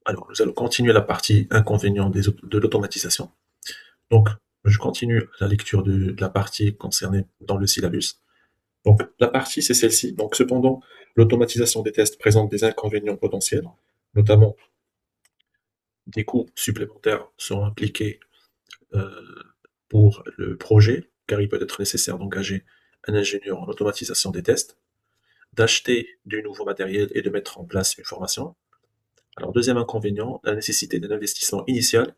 Alors, nous allons continuer la partie inconvénients de l'automatisation. Donc, je continue la lecture de la partie concernée dans le syllabus. Donc, la partie, c'est celle-ci. Donc, cependant, l'automatisation des tests présente des inconvénients potentiels, notamment des coûts supplémentaires seront impliqués euh, pour le projet, car il peut être nécessaire d'engager un ingénieur en automatisation des tests, d'acheter du nouveau matériel et de mettre en place une formation. Alors, deuxième inconvénient, la nécessité d'un investissement initial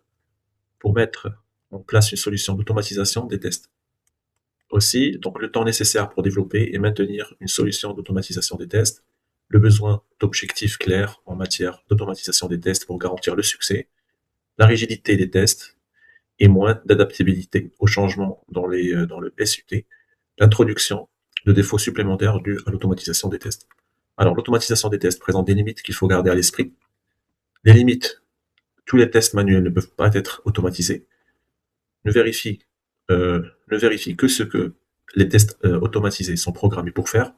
pour mettre en place une solution d'automatisation des tests. Aussi, donc le temps nécessaire pour développer et maintenir une solution d'automatisation des tests, le besoin d'objectifs clairs en matière d'automatisation des tests pour garantir le succès, la rigidité des tests et moins d'adaptabilité aux changements dans le SUT, l'introduction de défauts supplémentaires dus à l'automatisation des tests. Alors, l'automatisation des tests présente des limites qu'il faut garder à l'esprit. Les limites, tous les tests manuels ne peuvent pas être automatisés. Ne vérifie, ne vérifie que ce que les tests automatisés sont programmés pour faire.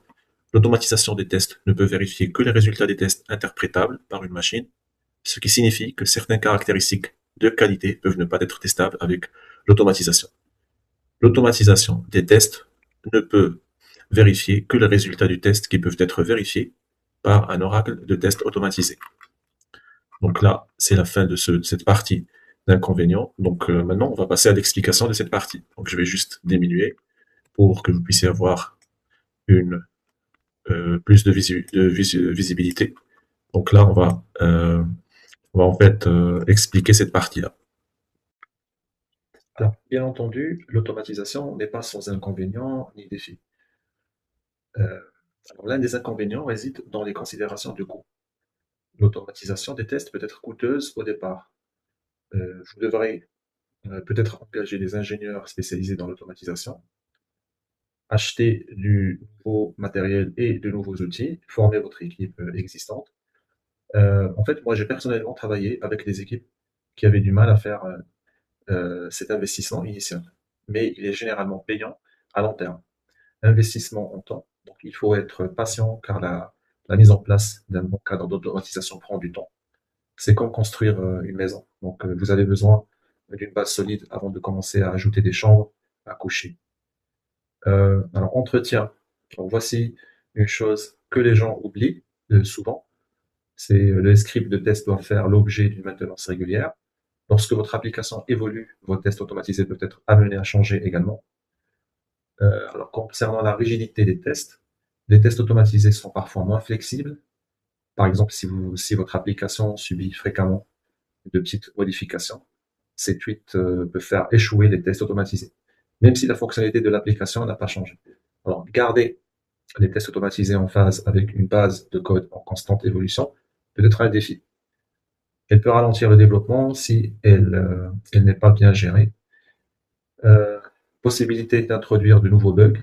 L'automatisation des tests ne peut vérifier que les résultats des tests interprétables par une machine, ce qui signifie que certaines caractéristiques de qualité peuvent ne pas être testables avec l'automatisation. L'automatisation des tests ne peut vérifier que les résultats du test qui peuvent être vérifiés par un oracle de tests automatisé. Donc là, c'est la fin de cette partie d'inconvénients. Donc maintenant, on va passer à l'explication de cette partie. Donc je vais juste diminuer pour que vous puissiez avoir une plus de, visibilité. Donc là, on va en fait expliquer cette partie-là. Alors, bien entendu, l'automatisation n'est pas sans inconvénients ni défis. Euh, alors, l'un des inconvénients réside dans les considérations du coût. L'automatisation des tests peut être coûteuse au départ. Vous devrez peut-être engager des ingénieurs spécialisés dans l'automatisation, acheter du nouveau matériel et de nouveaux outils, former votre équipe existante. En fait, moi, j'ai personnellement travaillé avec des équipes qui avaient du mal à faire cet investissement initial. Mais il est généralement payant à long terme. Investissement en temps. Donc, il faut être patient car la mise en place d'un bon cadre d'automatisation prend du temps. C'est comme construire une maison. Donc, vous avez besoin d'une base solide avant de commencer à ajouter des chambres à coucher. Alors, entretien. Donc, voici une chose que les gens oublient souvent. C'est les scripts de test doivent faire l'objet d'une maintenance régulière. Lorsque votre application évolue, vos tests automatisés peuvent être amenés à changer également. Alors, concernant la rigidité des tests, les tests automatisés sont parfois moins flexibles. Par exemple, si votre application subit fréquemment de petites modifications, ces tweets peuvent faire échouer les tests automatisés, même si la fonctionnalité de l'application n'a pas changé. Alors, garder les tests automatisés en phase avec une base de code en constante évolution peut être un défi. Elle peut ralentir le développement si elle n'est pas bien gérée. Euh, Possibilité d'introduire de nouveaux bugs.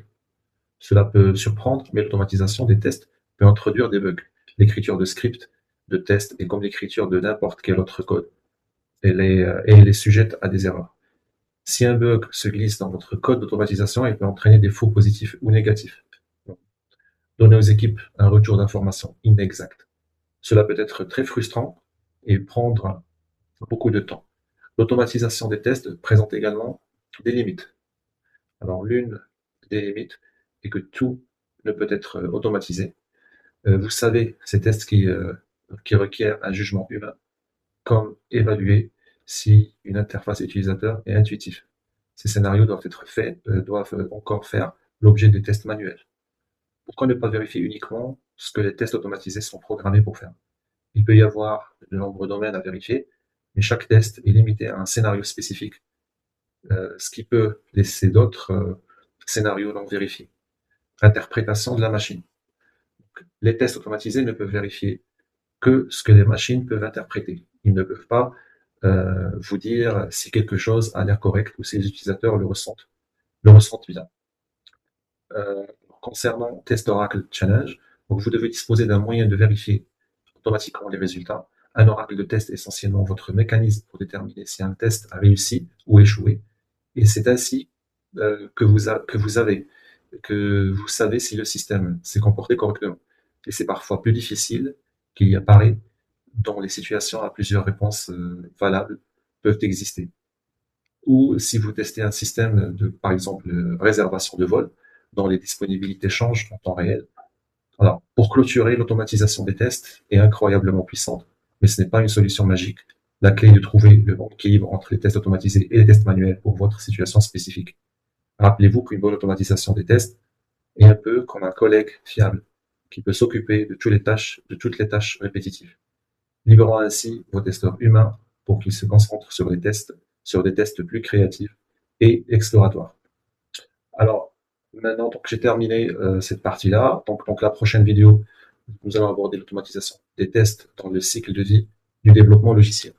Cela peut surprendre, mais l'automatisation des tests peut introduire des bugs. L'écriture de scripts, de tests est comme l'écriture de n'importe quel autre code. Elle est sujette à des erreurs. Si un bug se glisse dans votre code d'automatisation, il peut entraîner des faux positifs ou négatifs. Donner aux équipes un retour d'information inexact. Cela peut être très frustrant et prendre beaucoup de temps. L'automatisation des tests présente également des limites. Alors, l'une des limites est que tout ne peut être automatisé. Vous savez, ces tests qui requièrent un jugement humain, comme évaluer si une interface utilisateur est intuitive. Ces scénarios doivent être faits, doivent encore faire l'objet de tests manuels. Pourquoi ne pas vérifier uniquement ce que les tests automatisés sont programmés pour faire? Il peut y avoir de nombreux domaines à vérifier, mais chaque test est limité à un scénario spécifique, ce qui peut laisser d'autres scénarios non vérifiés. Interprétation de la machine. Donc, les tests automatisés ne peuvent vérifier que ce que les machines peuvent interpréter. Ils ne peuvent pas vous dire si quelque chose a l'air correct ou si les utilisateurs le ressentent bien. Euh, Concernant Test Oracle Challenge, donc vous devez disposer d'un moyen de vérifier automatiquement les résultats. Un oracle de test est essentiellement votre mécanisme pour déterminer si un test a réussi ou échoué. Et c'est ainsi que vous savez si le système s'est comporté correctement. Et c'est parfois plus difficile qu'il y apparaît dont les situations à plusieurs réponses valables peuvent exister. Ou si vous testez un système de, par exemple, réservation de vol, dont les disponibilités changent en temps réel. Alors, pour clôturer, l'automatisation des tests est incroyablement puissante, mais ce n'est pas une solution magique. La clé est de trouver le bon équilibre entre les tests automatisés et les tests manuels pour votre situation spécifique. Rappelez-vous qu'une bonne automatisation des tests est un peu comme un collègue fiable qui peut s'occuper de toutes les tâches répétitives, libérant ainsi vos testeurs humains pour qu'ils se concentrent sur des tests plus créatifs et exploratoires. Alors, maintenant, donc j'ai terminé cette partie-là. Donc la prochaine vidéo, nous allons aborder l'automatisation des tests dans le cycle de vie du développement logiciel.